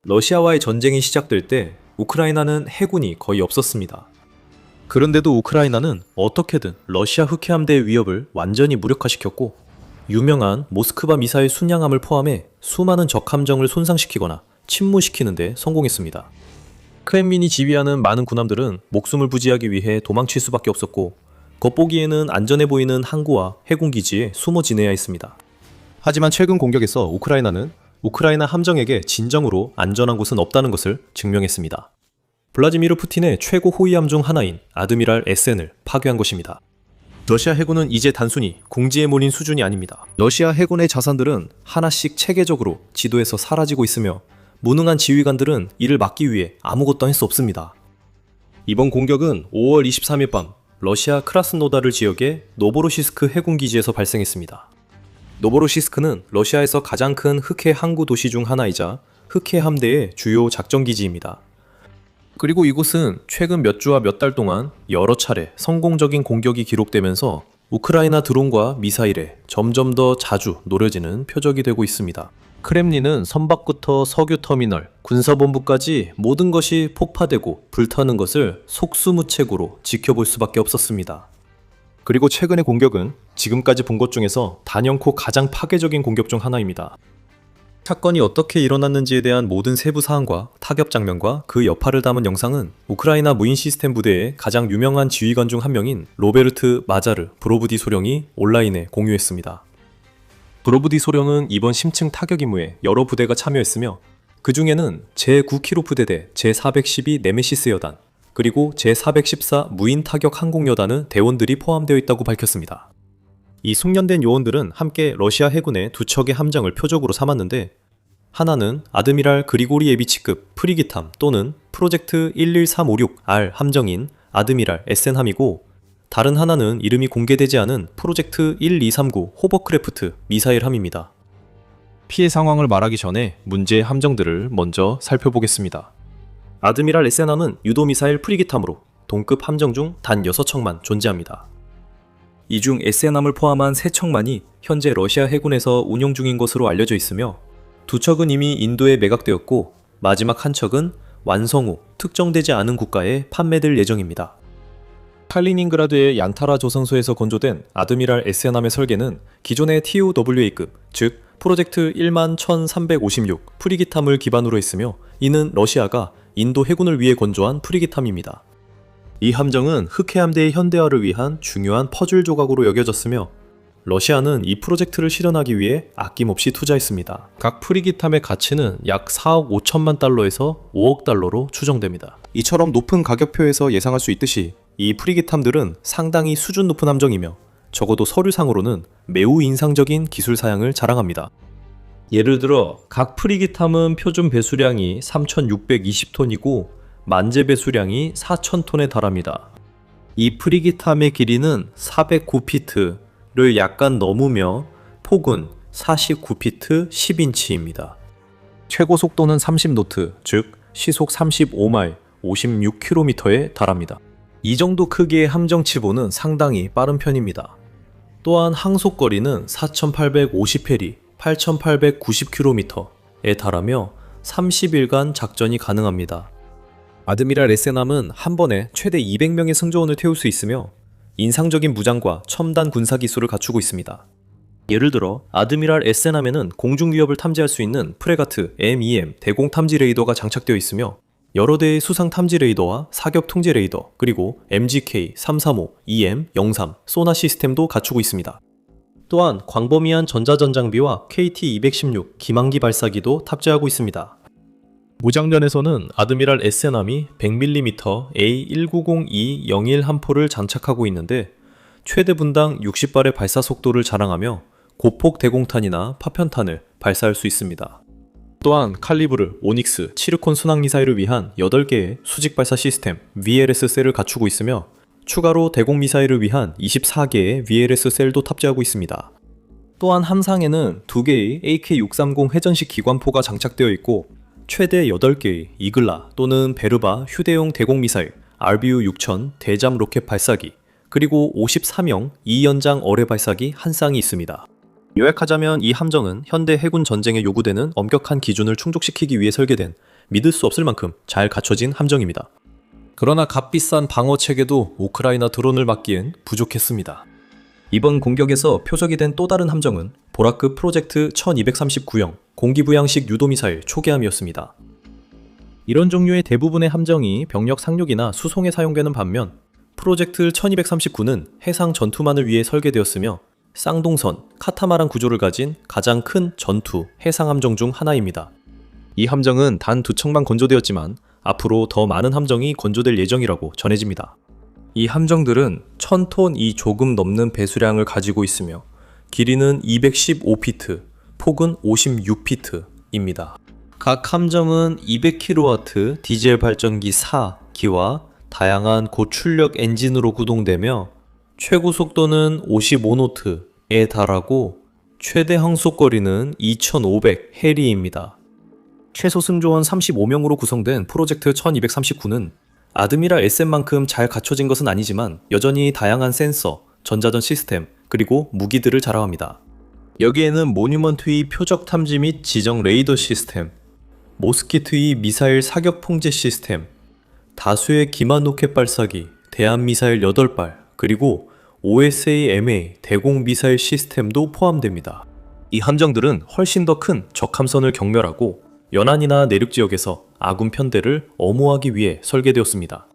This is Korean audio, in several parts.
러시아와의 전쟁이 시작될 때 우크라이나는 해군이 거의 없었습니다. 그런데도 우크라이나는 어떻게든 러시아 흑해함대의 위협을 완전히 무력화시켰고 유명한 모스크바 미사일 순양함을 포함해 수많은 적함정을 손상시키거나 침몰시키는 데 성공했습니다. 크렘린이 지휘하는 많은 군함들은 목숨을 부지하기 위해 도망칠 수밖에 없었고 겉보기에는 안전해 보이는 항구와 해군기지에 숨어 지내야 했습니다. 하지만 최근 공격에서 우크라이나는 우크라이나 함정에게 진정으로 안전한 곳은 없다는 것을 증명했습니다. 블라디미르 푸틴의 최고 호위함 중 하나인 아드미랄 SN을 파괴한 것입니다. 러시아 해군은 이제 단순히 궁지에 몰린 수준이 아닙니다. 러시아 해군의 자산들은 하나씩 체계적으로 지도에서 사라지고 있으며 무능한 지휘관들은 이를 막기 위해 아무것도 할 수 없습니다. 이번 공격은 5월 23일 밤 러시아 크라스노다르 지역의 노보로시스크 해군기지에서 발생했습니다. 노보로시스크는 러시아에서 가장 큰 흑해 항구 도시 중 하나이자 흑해 함대의 주요 작전기지입니다. 그리고 이곳은 최근 몇 주와 몇 달 동안 여러 차례 성공적인 공격이 기록되면서 우크라이나 드론과 미사일에 점점 더 자주 노려지는 표적이 되고 있습니다. 크렘린은 선박부터 석유터미널, 군사본부까지 모든 것이 폭파되고 불타는 것을 속수무책으로 지켜볼 수밖에 없었습니다. 그리고 최근의 공격은 지금까지 본 것 중에서 단연코 가장 파괴적인 공격 중 하나입니다. 사건이 어떻게 일어났는지에 대한 모든 세부 사항과 타격 장면과 그 여파를 담은 영상은 우크라이나 무인 시스템 부대의 가장 유명한 지휘관 중 한 명인 로베르트 마자르 브로브디 소령이 온라인에 공유했습니다. 브로브디 소령은 이번 심층 타격 임무에 여러 부대가 참여했으며 그 중에는 제9 키로프대대 제412 네메시스 여단 그리고 제414 무인 타격 항공여단의 대원들이 포함되어 있다고 밝혔습니다. 이 숙련된 요원들은 함께 러시아 해군의 두 척의 함정을 표적으로 삼았는데 하나는 아드미랄 그리고리에비치급 프리기탐 또는 프로젝트 11356R 함정인 아드미랄 SN함이고 다른 하나는 이름이 공개되지 않은 프로젝트 1239 호버크래프트 미사일함입니다. 피해 상황을 말하기 전에 문제의 함정들을 먼저 살펴보겠습니다. 아드미랄 SN함은 유도미사일 프리기탐으로 동급 함정 중 단 6척만 존재합니다. 이 중 SN함을 포함한 3척만이 현재 러시아 해군에서 운용 중인 것으로 알려져 있으며 두 척은 이미 인도에 매각되었고 마지막 한 척은 완성 후 특정되지 않은 국가에 판매될 예정입니다. 칼리닝그라드의 얀타라 조선소에서 건조된 아드미랄 SN함의 설계는 기존의 TOWA급, 즉 프로젝트 11356 프리기탐을 기반으로 했으며 이는 러시아가 인도 해군을 위해 건조한 프리기탐입니다. 이 함정은 흑해함대의 현대화를 위한 중요한 퍼즐 조각으로 여겨졌으며 러시아는 이 프로젝트를 실현하기 위해 아낌없이 투자했습니다. 각 프리기탐의 가치는 약 4억 5천만 달러에서 5억 달러로 추정됩니다. 이처럼 높은 가격표에서 예상할 수 있듯이 이 프리기탐들은 상당히 수준 높은 함정이며 적어도 서류상으로는 매우 인상적인 기술 사양을 자랑합니다. 예를 들어 각 프리기탐은 표준 배수량이 3,620톤이고 만재 배수량이 4,000톤에 달합니다. 이 프리기탐의 길이는 409피트를 약간 넘으며 폭은 49피트 10인치입니다. 최고 속도는 30노트, 즉 시속 35마일 56km에 달합니다. 이 정도 크기의 함정치보는 상당히 빠른 편입니다. 또한 항속거리는 4,850해리 8,890km에 달하며 30일간 작전이 가능합니다. 아드미랄 SN함은 한 번에 최대 200명의 승조원을 태울 수 있으며 인상적인 무장과 첨단 군사기술을 갖추고 있습니다. 예를 들어 아드미랄 SN함에는 공중 위협을 탐지할 수 있는 프레가트 MEM 대공 탐지 레이더가 장착되어 있으며 여러 대의 수상 탐지 레이더와 사격 통제 레이더 그리고 MGK 335, EM 03 소나 시스템도 갖추고 있습니다. 또한 광범위한 전자전장비와 KT-216 기망기 발사기도 탑재하고 있습니다. 무장전에서는 아드미랄 SN함이 100mm A190201 함포를 장착하고 있는데 최대 분당 60발의 발사 속도를 자랑하며 고폭 대공탄이나 파편탄을 발사할 수 있습니다. 또한 칼리브르, 오닉스, 치르콘 순항미사일을 위한 8개의 수직 발사 시스템 VLS-셀을 갖추고 있으며 추가로 대공미사일을 위한 24개의 VLS-셀도 탑재하고 있습니다. 또한 함상에는 2개의 AK-630 회전식 기관포가 장착되어 있고 최대 8개의 이글라 또는 베르바 휴대용 대공미사일 RBU-6000 대잠 로켓 발사기 그리고 54명 2연장 어뢰 발사기 한 쌍이 있습니다. 요약하자면 이 함정은 현대 해군 전쟁에 요구되는 엄격한 기준을 충족시키기 위해 설계된 믿을 수 없을 만큼 잘 갖춰진 함정입니다. 그러나 값비싼 방어 체계도 우크라이나 드론을 막기엔 부족했습니다. 이번 공격에서 표적이 된 또 다른 함정은 보라급 프로젝트 1239형 공기부양식 유도미사일 초계함이었습니다. 이런 종류의 대부분의 함정이 병력 상륙이나 수송에 사용되는 반면 프로젝트 1239는 해상 전투만을 위해 설계되었으며 쌍동선, 카타마란 구조를 가진 가장 큰 전투, 해상 함정 중 하나입니다. 이 함정은 단 2척만 건조되었지만 앞으로 더 많은 함정이 건조될 예정이라고 전해집니다. 이 함정들은 1000톤이 조금 넘는 배수량을 가지고 있으며 길이는 215피트, 폭은 56피트입니다. 각 함정은 200kW 디젤 발전기 4기와 다양한 고출력 엔진으로 구동되며 최고 속도는 55노트에 달하고 최대 항속거리는 2500해리입니다. 최소 승조원 35명으로 구성된 프로젝트 1239는 아드미랄 SM만큼 잘 갖춰진 것은 아니지만 여전히 다양한 센서, 전자전 시스템, 그리고 무기들을 자랑합니다. 여기에는 모뉴먼트의 표적 탐지 및 지정 레이더 시스템, 모스키트의 미사일 사격 통제 시스템, 다수의 기만 로켓 발사기, 대함 미사일 8발, 그리고 OSA-MA 대공 미사일 시스템도 포함됩니다. 이 함정들은 훨씬 더 큰 적함선을 경멸하고 연안이나 내륙 지역에서 아군 편대를 엄호하기 위해 설계되었습니다.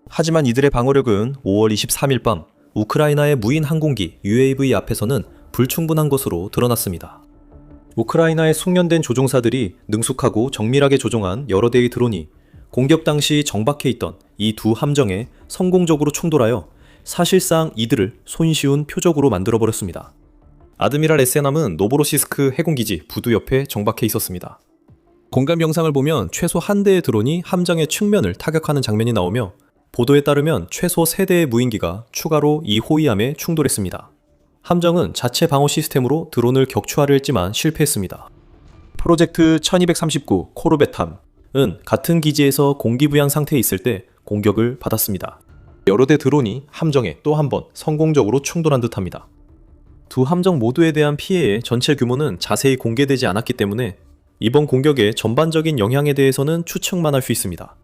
하지만 이들의 방어력은 5월 23일 밤 우크라이나의 무인 항공기 UAV 앞에서는 불충분한 것으로 드러났습니다. 우크라이나의 숙련된 조종사들이 능숙하고 정밀하게 조종한 여러 대의 드론이 공격 당시 정박해 있던 이 두 함정에 성공적으로 충돌하여 사실상 이들을 손쉬운 표적으로 만들어버렸습니다. 아드미랄 SN함은 노보로시스크 해군기지 부두 옆에 정박해 있었습니다. 공감 영상을 보면 최소 한 대의 드론이 함정의 측면을 타격하는 장면이 나오며 보도에 따르면 최소 3대의 무인기가 추가로 이 호위함에 충돌했습니다. 함정은 자체 방어 시스템으로 드론을 격추하려 했지만 실패했습니다. 프로젝트 1239 코르벳함은 같은 기지에서 공기부양 상태에 있을 때 공격을 받았습니다. 여러 대 드론이 함정에 또 한 번 성공적으로 충돌한 듯합니다. 두 함정 모두에 대한 피해의 전체 규모는 자세히 공개되지 않았기 때문에 이번 공격의 전반적인 영향에 대해서는 추측만 할 수 있습니다.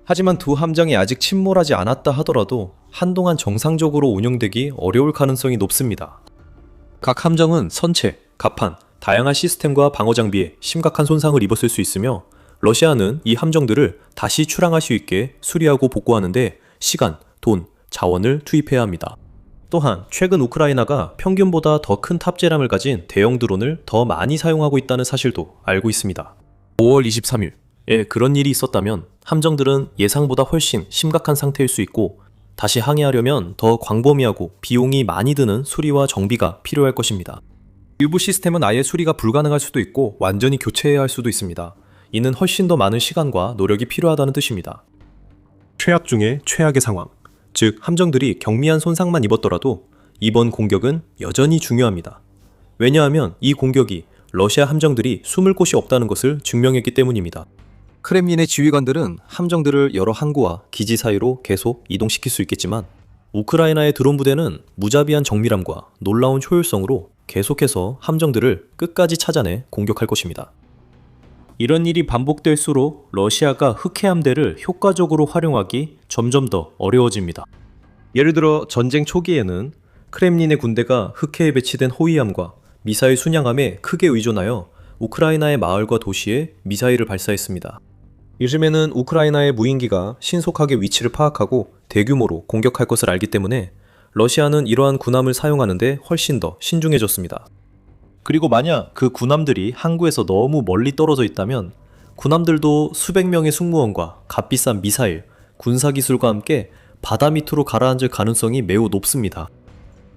하지만 두 함정이 아직 침몰하지 않았다 하더라도 한동안 정상적으로 운영되기 어려울 가능성이 높습니다. 각 함정은 선체, 갑판, 다양한 시스템과 방어 장비에 심각한 손상을 입었을 수 있으며 러시아는 이 함정들을 다시 출항할 수 있게 수리하고 복구하는데 시간, 돈, 자원을 투입해야 합니다. 또한 최근 우크라이나가 평균보다 더 큰 탑재량을 가진 대형 드론을 더 많이 사용하고 있다는 사실도 알고 있습니다. 5월 23일에 그런 일이 있었다면 함정들은 예상보다 훨씬 심각한 상태일 수 있고 다시 항해하려면 더 광범위하고 비용이 많이 드는 수리와 정비가 필요할 것입니다. 일부 시스템은 아예 수리가 불가능할 수도 있고 완전히 교체해야 할 수도 있습니다. 이는 훨씬 더 많은 시간과 노력이 필요하다는 뜻입니다. 최악 중에 최악의 상황, 즉 함정들이 경미한 손상만 입었더라도 이번 공격은 여전히 중요합니다. 왜냐하면 이 공격이 러시아 함정들이 숨을 곳이 없다는 것을 증명했기 때문입니다. 크렘린의 지휘관들은 함정들을 여러 항구와 기지 사이로 계속 이동시킬 수 있겠지만 우크라이나의 드론 부대는 무자비한 정밀함과 놀라운 효율성으로 계속해서 함정들을 끝까지 찾아내 공격할 것입니다. 이런 일이 반복될수록 러시아가 흑해함대를 효과적으로 활용하기 점점 더 어려워집니다. 예를 들어 전쟁 초기에는 크렘린의 군대가 흑해에 배치된 호위함과 미사일 순양함에 크게 의존하여 우크라이나의 마을과 도시에 미사일을 발사했습니다. 요즘에는 우크라이나의 무인기가 신속하게 위치를 파악하고 대규모로 공격할 것을 알기 때문에 러시아는 이러한 군함을 사용하는데 훨씬 더 신중해졌습니다. 그리고 만약 그 군함들이 항구에서 너무 멀리 떨어져 있다면 군함들도 수백 명의 승무원과 값비싼 미사일, 군사기술과 함께 바다 밑으로 가라앉을 가능성이 매우 높습니다.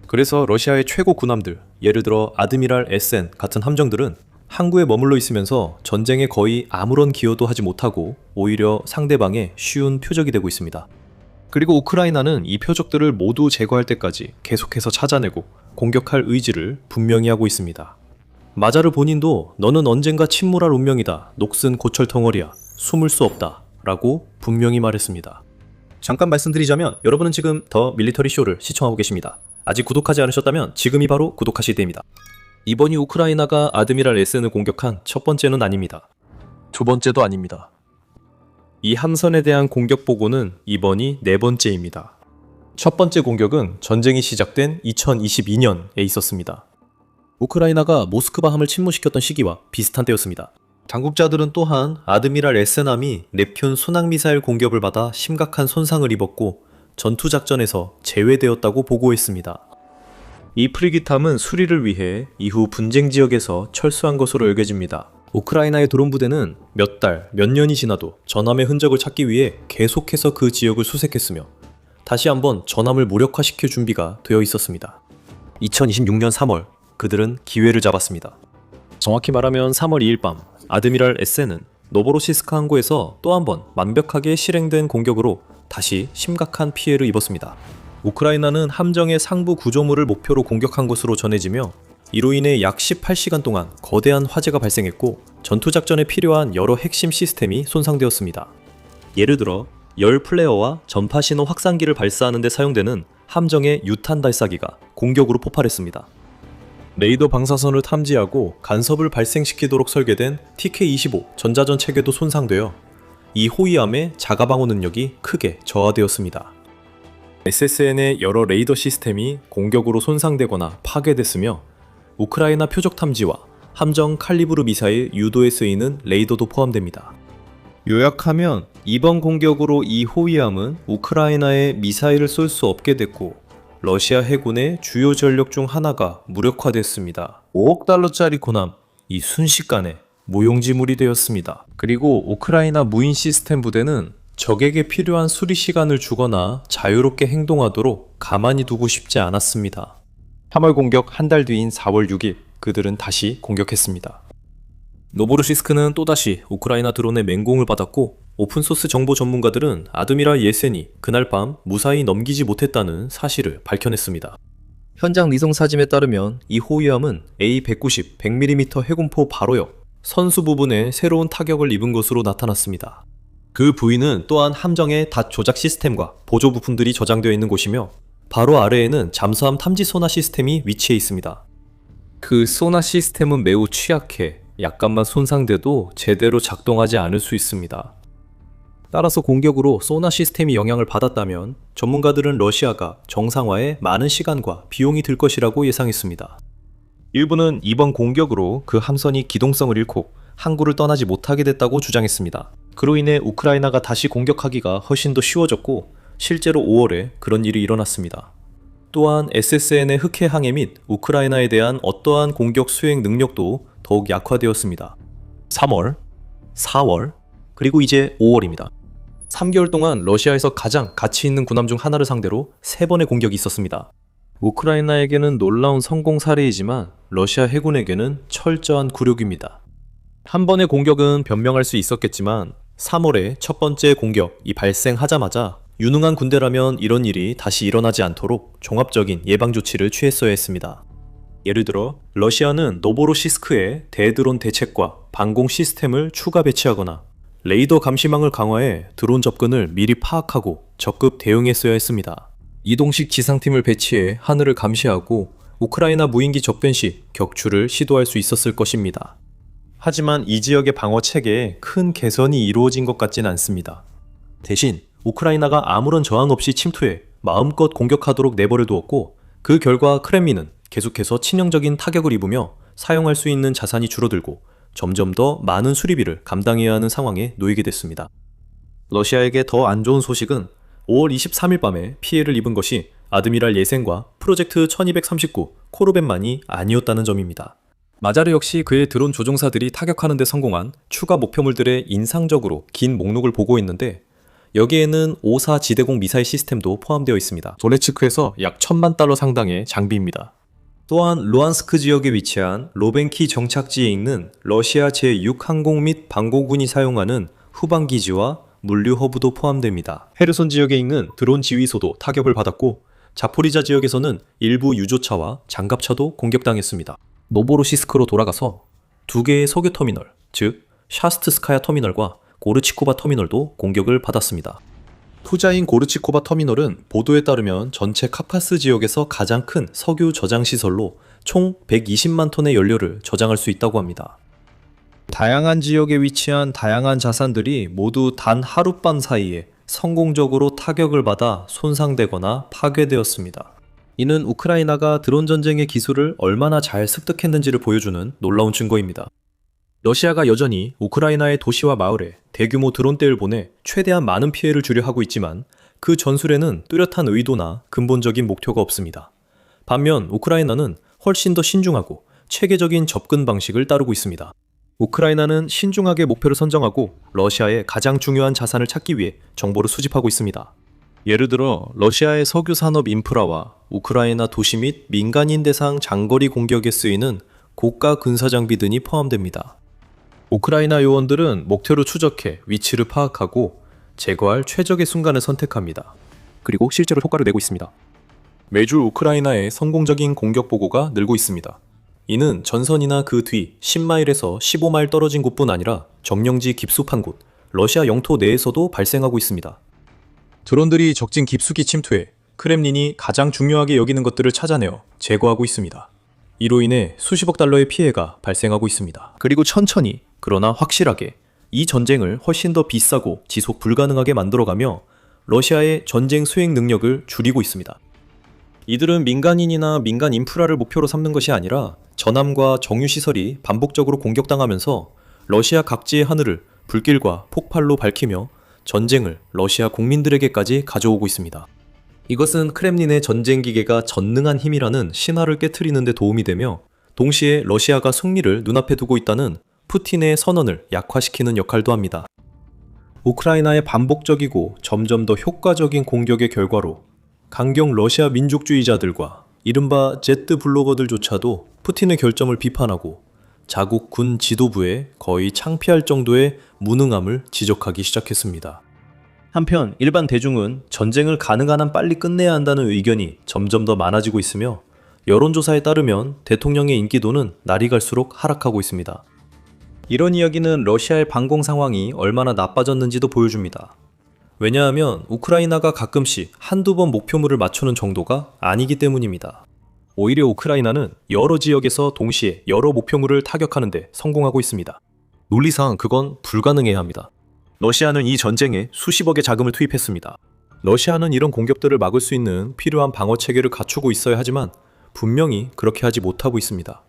그래서 러시아의 최고 군함들, 예를 들어 아드미랄 SN 같은 함정들은 항구에 머물러 있으면서 전쟁에 거의 아무런 기여도 하지 못하고 오히려 상대방의 쉬운 표적이 되고 있습니다. 그리고 우크라이나는 이 표적들을 모두 제거할 때까지 계속해서 찾아내고 공격할 의지를 분명히 하고 있습니다. 마자르 본인도 너는 언젠가 침몰할 운명이다. 녹슨 고철 덩어리야. 숨을 수 없다. 라고 분명히 말했습니다. 잠깐 말씀드리자면 여러분은 지금 더 밀리터리 쇼를 시청하고 계십니다. 아직 구독하지 않으셨다면 지금이 바로 구독하실 때입니다. 이번이 우크라이나가 아드미랄 S를 공격한 첫 번째는 아닙니다. 두 번째도 아닙니다. 이 함선에 대한 공격 보고는 이번이 네 번째입니다. 첫 번째 공격은 전쟁이 시작된 2022년에 있었습니다. 우크라이나가 모스크바함을 침몰시켰던 시기와 비슷한 때였습니다. 당국자들은 또한 아드미랄 S함이 네편 순항미사일 공격을 받아 심각한 손상을 입었고 전투작전에서 제외되었다고 보고했습니다. 이 프리기함은 수리를 위해 이후 분쟁 지역에서 철수한 것으로 여겨집니다. 우크라이나의 드론 부대는 몇 달, 몇 년이 지나도 전함의 흔적을 찾기 위해 계속해서 그 지역을 수색했으며 다시 한번 전함을 무력화시킬 준비가 되어 있었습니다. 2026년 3월, 그들은 기회를 잡았습니다. 정확히 말하면 3월 2일 밤, 아드미랄 S는 노보로시스크 항구에서 또 한 번 완벽하게 실행된 공격으로 다시 심각한 피해를 입었습니다. 우크라이나는 함정의 상부 구조물을 목표로 공격한 것으로 전해지며 이로 인해 약 18시간 동안 거대한 화재가 발생했고 전투작전에 필요한 여러 핵심 시스템이 손상되었습니다. 예를 들어 열 플레어와 전파 신호 확산기를 발사하는 데 사용되는 함정의 유탄 발사기가 공격으로 폭발했습니다. 레이더 방사선을 탐지하고 간섭을 발생시키도록 설계된 TK-25 전자전 체계도 손상되어 이 호위함의 자가방어 능력이 크게 저하되었습니다. SSN의 여러 레이더 시스템이 공격으로 손상되거나 파괴됐으며 우크라이나 표적 탐지와 함정 칼리브르 미사일 유도에 쓰이는 레이더도 포함됩니다. 요약하면 이번 공격으로 이 호위함은 우크라이나에 미사일을 쏠 수 없게 됐고 러시아 해군의 주요 전력 중 하나가 무력화됐습니다. 5억 달러짜리 군함, 이 순식간에 무용지물이 되었습니다. 그리고 우크라이나 무인 시스템 부대는 적에게 필요한 수리 시간을 주거나 자유롭게 행동하도록 가만히 두고 싶지 않았습니다. 3월 공격 한 달 뒤인 4월 6일, 그들은 다시 공격했습니다. 노보로시스크는 또다시 우크라이나 드론의 맹공을 받았고 오픈소스 정보 전문가들은 아드미랄 예센이 그날 밤 무사히 넘기지 못했다는 사실을 밝혀냈습니다. 현장 위성 사진에 따르면 이 호위함은 A190 100mm 해군포 바로역 선수 부분에 새로운 타격을 입은 것으로 나타났습니다. 그 부위는 또한 함정의 닷 조작 시스템과 보조 부품들이 저장되어 있는 곳이며 바로 아래에는 잠수함 탐지 소나 시스템이 위치해 있습니다. 그 소나 시스템은 매우 취약해 약간만 손상돼도 제대로 작동하지 않을 수 있습니다. 따라서 공격으로 소나 시스템이 영향을 받았다면 전문가들은 러시아가 정상화에 많은 시간과 비용이 들 것이라고 예상했습니다. 일부는 이번 공격으로 그 함선이 기동성을 잃고 항구를 떠나지 못하게 됐다고 주장했습니다. 그로 인해 우크라이나가 다시 공격하기가 훨씬 더 쉬워졌고 실제로 5월에 그런 일이 일어났습니다. 또한 SSN의 흑해 항해 및 우크라이나에 대한 어떠한 공격 수행 능력도 더욱 약화되었습니다. 3월, 4월, 그리고 이제 5월입니다. 3개월 동안 러시아에서 가장 가치 있는 군함 중 하나를 상대로 3번의 공격이 있었습니다. 우크라이나에게는 놀라운 성공 사례이지만 러시아 해군에게는 철저한 굴욕입니다. 한 번의 공격은 변명할 수 있었겠지만 3월에 첫 번째 공격이 발생하자마자 유능한 군대라면 이런 일이 다시 일어나지 않도록 종합적인 예방 조치를 취했어야 했습니다. 예를 들어 러시아는 노보로시스크에 대드론 대책과 방공 시스템을 추가 배치하거나 레이더 감시망을 강화해 드론 접근을 미리 파악하고 적극 대응했어야 했습니다. 이동식 지상팀을 배치해 하늘을 감시하고 우크라이나 무인기 접변 시 격추를 시도할 수 있었을 것입니다. 하지만 이 지역의 방어 체계에 큰 개선이 이루어진 것 같지는 않습니다. 대신 우크라이나가 아무런 저항 없이 침투해 마음껏 공격하도록 내버려 두었고 그 결과 크렘린은 계속해서 치명적인 타격을 입으며 사용할 수 있는 자산이 줄어들고 점점 더 많은 수리비를 감당해야 하는 상황에 놓이게 됐습니다. 러시아에게 더 안 좋은 소식은 5월 23일 밤에 피해를 입은 것이 아드미랄 예센과 프로젝트 1239 코르벳만이 아니었다는 점입니다. 마자르 역시 그의 드론 조종사들이 타격하는 데 성공한 추가 목표물들의 인상적으로 긴 목록을 보고 있는데 여기에는 5사 지대공 미사일 시스템도 포함되어 있습니다. 도네츠크에서 약 1000만 달러 상당의 장비입니다. 또한 루안스크 지역에 위치한 로벤키 정착지에 있는 러시아 제6항공 및 방공군이 사용하는 후방기지와 물류 허브도 포함됩니다. 헤르손 지역에 있는 드론 지휘소도 타격을 받았고 자포리자 지역에서는 일부 유조차와 장갑차도 공격당했습니다. 노보로시스크로 돌아가서 2개의 석유 터미널, 즉 샤스트스카야 터미널과 고르치코바 터미널도 공격을 받았습니다. 투자인 고르치코바 터미널은 보도에 따르면 전체 카파스 지역에서 가장 큰 석유 저장 시설로 총 120만 톤의 연료를 저장할 수 있다고 합니다. 다양한 지역에 위치한 다양한 자산들이 모두 단 하룻밤 사이에 성공적으로 타격을 받아 손상되거나 파괴되었습니다. 이는 우크라이나가 드론 전쟁의 기술을 얼마나 잘 습득했는지를 보여주는 놀라운 증거입니다. 러시아가 여전히 우크라이나의 도시와 마을에 대규모 드론대를 보내 최대한 많은 피해를 주려 하고 있지만 그 전술에는 뚜렷한 의도나 근본적인 목표가 없습니다. 반면 우크라이나는 훨씬 더 신중하고 체계적인 접근 방식을 따르고 있습니다. 우크라이나는 신중하게 목표를 선정하고 러시아의 가장 중요한 자산을 찾기 위해 정보를 수집하고 있습니다. 예를 들어 러시아의 석유 산업 인프라와 우크라이나 도시 및 민간인 대상 장거리 공격에 쓰이는 고가 군사 장비 등이 포함됩니다. 우크라이나 요원들은 목표를 추적해 위치를 파악하고 제거할 최적의 순간을 선택합니다. 그리고 실제로 효과를 내고 있습니다. 매주 우크라이나의 성공적인 공격 보고가 늘고 있습니다. 이는 전선이나 그 뒤 10마일에서 15마일 떨어진 곳뿐 아니라 점령지 깊숙한 곳, 러시아 영토 내에서도 발생하고 있습니다. 드론들이 적진 깊숙이 침투해 크렘린이 가장 중요하게 여기는 것들을 찾아내어 제거하고 있습니다. 이로 인해 수십억 달러의 피해가 발생하고 있습니다. 그리고 천천히, 그러나 확실하게 이 전쟁을 훨씬 더 비싸고 지속 불가능하게 만들어가며 러시아의 전쟁 수행 능력을 줄이고 있습니다. 이들은 민간인이나 민간 인프라를 목표로 삼는 것이 아니라 전함과 정유시설이 반복적으로 공격당하면서 러시아 각지의 하늘을 불길과 폭발로 밝히며 전쟁을 러시아 국민들에게까지 가져오고 있습니다. 이것은 크렘린의 전쟁 기계가 전능한 힘이라는 신화를 깨트리는 데 도움이 되며 동시에 러시아가 승리를 눈앞에 두고 있다는 푸틴의 선언을 약화시키는 역할도 합니다. 우크라이나의 반복적이고 점점 더 효과적인 공격의 결과로 강경 러시아 민족주의자들과 이른바 제트 블로거들조차도 푸틴의 결점을 비판하고 자국 군 지도부에 거의 창피할 정도의 무능함을 지적하기 시작했습니다. 한편 일반 대중은 전쟁을 가능한 한 빨리 끝내야 한다는 의견이 점점 더 많아지고 있으며 여론조사에 따르면 대통령의 인기도는 날이 갈수록 하락하고 있습니다. 이런 이야기는 러시아의 방공 상황이 얼마나 나빠졌는지도 보여줍니다. 왜냐하면 우크라이나가 가끔씩 한두 번 목표물을 맞추는 정도가 아니기 때문입니다. 오히려 우크라이나는 여러 지역에서 동시에 여러 목표물을 타격하는 데 성공하고 있습니다. 논리상 그건 불가능해야 합니다. 러시아는 이 전쟁에 수십억의 자금을 투입했습니다. 러시아는 이런 공격들을 막을 수 있는 필요한 방어 체계를 갖추고 있어야 하지만 분명히 그렇게 하지 못하고 있습니다.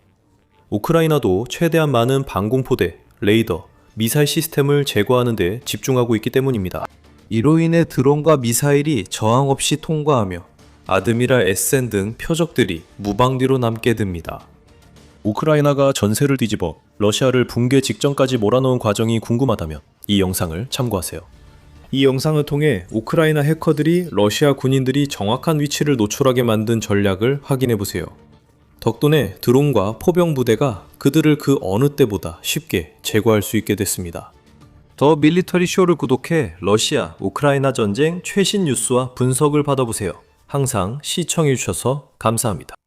우크라이나도 최대한 많은 방공포대, 레이더, 미사일 시스템을 제거하는 데 집중하고 있기 때문입니다. 이로 인해 드론과 미사일이 저항 없이 통과하며 아드미랄 에센 등 표적들이 무방비로 남게 됩니다. 우크라이나가 전세를 뒤집어 러시아를 붕괴 직전까지 몰아넣은 과정이 궁금하다면 이 영상을 참고하세요. 이 영상을 통해 우크라이나 해커들이 러시아 군인들이 정확한 위치를 노출하게 만든 전략을 확인해보세요. 덕분에 드론과 포병 부대가 그들을 그 어느 때보다 쉽게 제거할 수 있게 됐습니다. 더 밀리터리 쇼를 구독해 러시아, 우크라이나 전쟁 최신 뉴스와 분석을 받아보세요. 항상 시청해주셔서 감사합니다.